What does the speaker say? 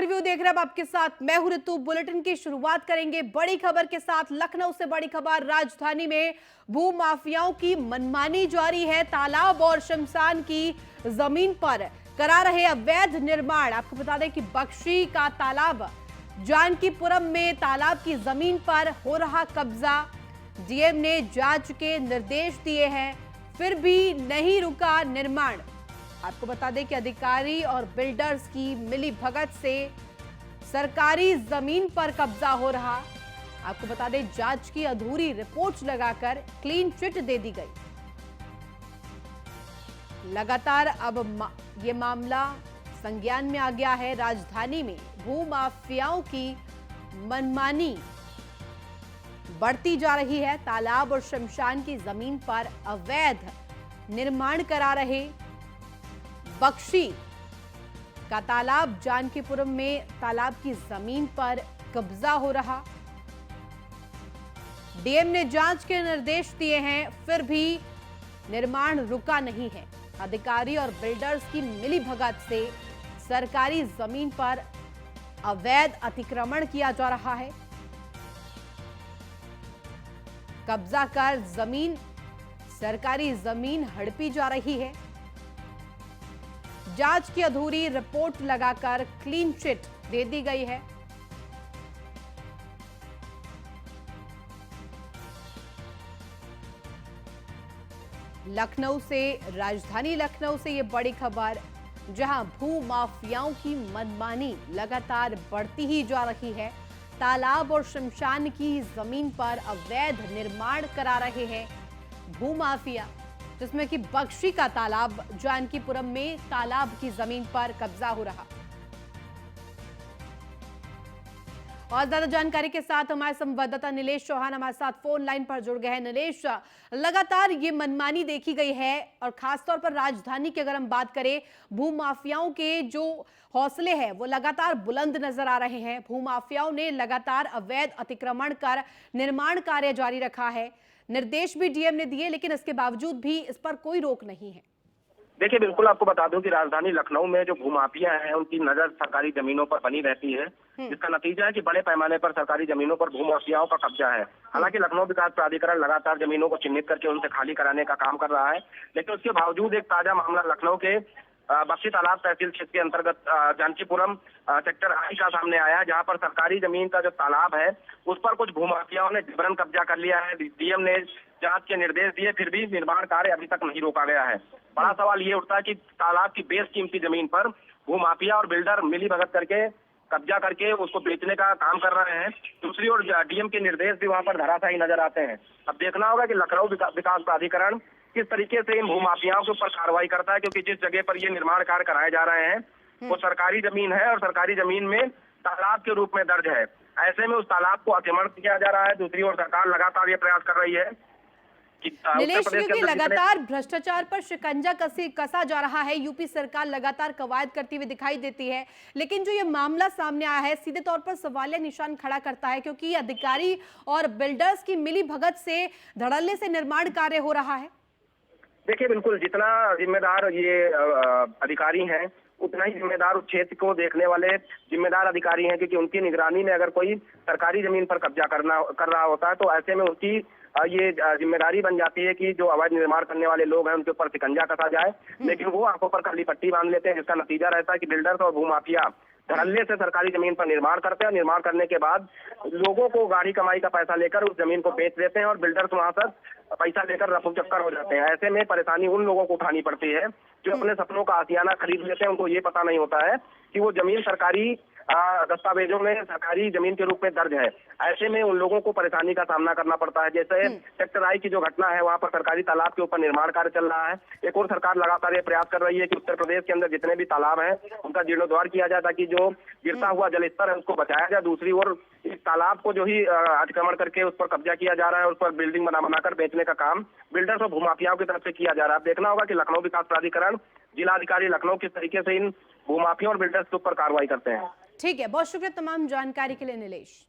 Review देख रहे हैं आपके साथ। मैं हूं ऋतु। बुलेटिन की शुरुआत करेंगे बड़ी खबर के साथ। लखनऊ से बड़ी खबर। राजधानी में भू माफियाओं की मनमानी जारी है। तालाब और शमशान की जमीन पर करा रहे अवैध निर्माण। आपको बता दें कि बख्शी का तालाब जानकीपुरम में तालाब की जमीन पर हो रहा कब्जा। डीएम ने जांच के निर्देश दिए हैं, फिर भी नहीं रुका निर्माण। आपको बता दें कि अधिकारी और बिल्डर्स की मिलीभगत से सरकारी जमीन पर कब्जा हो रहा। आपको बता दें जांच की अधूरी रिपोर्ट लगाकर क्लीन चिट दे दी गई। लगातार अब ये मामला संज्ञान में आ गया है। राजधानी में भू माफियाओं की मनमानी बढ़ती जा रही है। तालाब और शमशान की जमीन पर अवैध निर्माण करा रहे बख्शी का तालाब जानकीपुरम में तालाब की जमीन पर कब्जा हो रहा। डीएम ने जांच के निर्देश दिए हैं, फिर भी निर्माण रुका नहीं है। अधिकारी और बिल्डर्स की मिलीभगत से सरकारी जमीन पर अवैध अतिक्रमण किया जा रहा है। कब्जा कर सरकारी जमीन हड़पी जा रही है। जांच की अधूरी रिपोर्ट लगाकर क्लीन चिट दे दी गई है। लखनऊ से, राजधानी लखनऊ से ये बड़ी खबर, जहां भू माफियाओं की मनमानी लगातार बढ़ती ही जा रही है। तालाब और शमशान की जमीन पर अवैध निर्माण करा रहे हैं भू माफिया, जिसमें कि बख्शी का तालाब जानकीपुरम में तालाब की जमीन पर कब्जा हो रहा। और ज्यादा जानकारी के साथ हमारे संवाददाता नीलेश चौहान हमारे साथ फोन लाइन पर जुड़ गए हैं। नीलेश, लगातार ये मनमानी देखी गई है और खासतौर पर राजधानी की अगर हम बात करें, भू माफियाओं के जो हौसले हैं वो लगातार बुलंद नजर आ रहे हैं। भू माफियाओं ने लगातार अवैध अतिक्रमण कर निर्माण कार्य जारी रखा है। निर्देश भी डीएम ने दिए, लेकिन इसके बावजूद भी इस पर कोई रोक नहीं है। देखिए, बिल्कुल आपको बता दूं कि राजधानी लखनऊ में जो भूमाफिया हैं उनकी नजर सरकारी जमीनों पर बनी रहती है, जिसका नतीजा है कि बड़े पैमाने पर सरकारी जमीनों पर भूमाफियाओं का कब्जा है। हालांकि लखनऊ विकास प्राधिकरण लगातार जमीनों को चिन्हित करके उनसे खाली कराने का काम कर रहा है, लेकिन उसके बावजूद एक ताजा मामला लखनऊ के बख्शी तालाब तहसील क्षेत्र के अंतर्गत जानकीपुरम सेक्टर आई का सामने आया, जहां पर सरकारी जमीन का जो तालाब है उस पर कुछ भूमाफियाओं ने जबरन कब्जा कर लिया है। डीएम ने जांच के निर्देश दिए, फिर भी निर्माण कार्य अभी तक नहीं रोका गया है। बड़ा सवाल ये उठता है कि तालाब की बेशकीमती जमीन पर भूमाफिया और बिल्डर मिलीभगत करके कब्जा करके उसको बेचने का काम कर रहे हैं। दूसरी ओर डीएम के निर्देश भी वहां पर धराशायी नजर आते हैं। अब देखना होगा कि लखनऊ विकास प्राधिकरण किस तरीके से इन भूमाफियाओं के ऊपर कार्रवाई करता है, क्योंकि जिस जगह पर ये निर्माण कार्य कराए जा रहे हैं वो सरकारी जमीन है और सरकारी जमीन में तालाब के रूप में दर्ज है। ऐसे में उस तालाब को अतिक्रमण किया जा रहा है। दूसरी ओर सरकार लगातार ये प्रयास कर रही है कि नीलेश, क्योंकि लगातार भ्रष्टाचार पर शिकंजा कसा जा रहा है। यूपी सरकार लगातार कवायद करती हुई दिखाई देती है, लेकिन जो ये मामला सामने आया है सीधे तौर पर सवालिया निशान खड़ा करता है, क्योंकि अधिकारी और बिल्डर्स की मिलीभगत से धड़ल्ले से निर्माण कार्य हो रहा है। देखिए, बिल्कुल जितना जिम्मेदार ये अधिकारी हैं उतना ही जिम्मेदार उस क्षेत्र को देखने वाले जिम्मेदार अधिकारी हैं, क्योंकि उनकी निगरानी में अगर कोई सरकारी जमीन पर कब्जा कर रहा होता है तो ऐसे में उनकी ये जिम्मेदारी बन जाती है कि जो अवैध निर्माण करने वाले लोग हैं उनके ऊपर शिकंजा कसा जाए। लेकिन वो आंखों पर काली पट्टी बांध लेते हैं, जिसका नतीजा रहता है कि बिल्डर्स और भूमाफिया धड़ल्ले से सरकारी जमीन पर निर्माण करते हैं। निर्माण करने के बाद लोगों को गाढ़ी कमाई का पैसा लेकर उस जमीन को बेच देते हैं और बिल्डर्स वहां पर पैसा लेकर रफू चक्कर हो जाते हैं। ऐसे में परेशानी उन लोगों को उठानी पड़ती है जो अपने सपनों का आशियाना खरीद लेते हैं। उनको ये पता नहीं होता है कि वो जमीन सरकारी दस्तावेजों में सरकारी जमीन के रूप में दर्ज है। ऐसे में उन लोगों को परेशानी का सामना करना पड़ता है। जैसे सेक्टर आई की जो घटना है, वहां पर सरकारी तालाब के ऊपर निर्माण कार्य चल रहा है। एक और सरकार लगातार ये प्रयास कर रही है कि उत्तर प्रदेश के अंदर जितने भी तालाब हैं उनका जीर्णोद्धार किया जाए, ताकि जो गिरता हुआ जलस्तर है उसको बचाया जाए। दूसरी ओर इस तालाब को जो ही अतिक्रमण करके उस पर कब्जा किया जा रहा है, उस पर बिल्डिंग बनाकर बेचने का काम बिल्डर्स और भूमाफियाओं की तरफ से किया जा रहा है। देखना होगा कि लखनऊ विकास प्राधिकरण, जिलाधिकारी लखनऊ किस तरीके से इन भूमाफियों और बिल्डर्स के ऊपर कार्रवाई करते हैं। ठीक है, बहुत शुक्रिया तमाम जानकारी के लिए नीलेश।